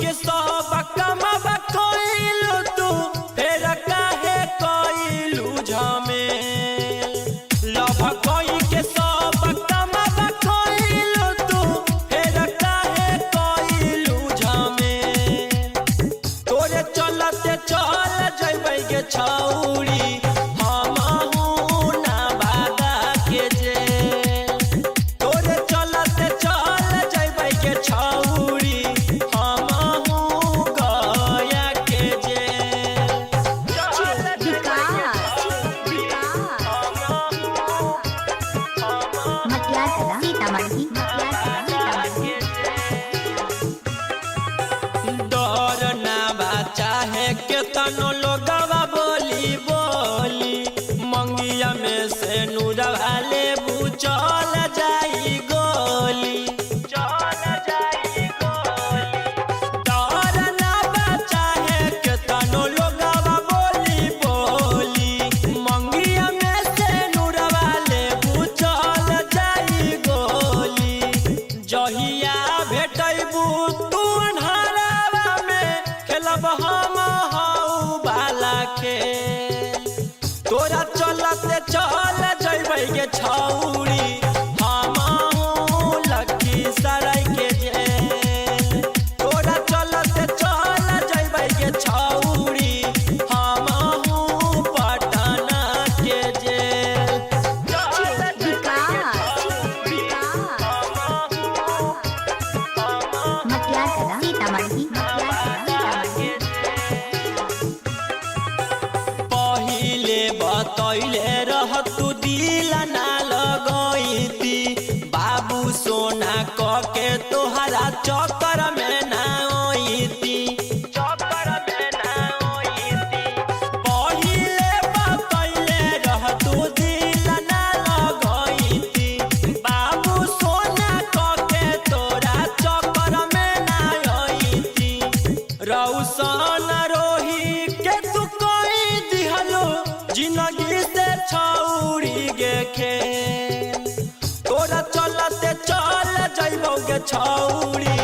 के सब कमाबा कइलू तू फेर काहे कइलू झमेल लभ कोई के सब कमाबा कइलू तू फेर काहे कइलू झमेल तोरे चलते चल जइबै गे छौरी डर ना बा चाहे के तनो लोगवा बोली बोली मंगिया में से नूरवा ले चल जाई गोली चल जाई गोली डर ना बा चाहे के तनो लोगवा बोली बोली मंगिया में से नूरवा ले चल जाई गोली जहिया भेटैबू तू अन्हारवा में खेलब हम हऊ बाला खेल तोरा चलते चल जइबै गे छौरी हमहू लखीसराय के जेल तोरा चलते चल जइबै गे छौरी हमहू पटना के जेल पहिले बतैले रह तू दिल ना लगैती बाबू सोना क के तोहरा चक्कर में ना ओइती चक्कर में ना ओइती पहिले बतैले रह तू दिल ना लगैती बाबू सोना क के तोरा चक्कर में ना ओइती रौशन रोही के तू कोई दिहलो जिंदगी से छौरी गे खेल तोरा चलते चल जइबौ गे छौरी।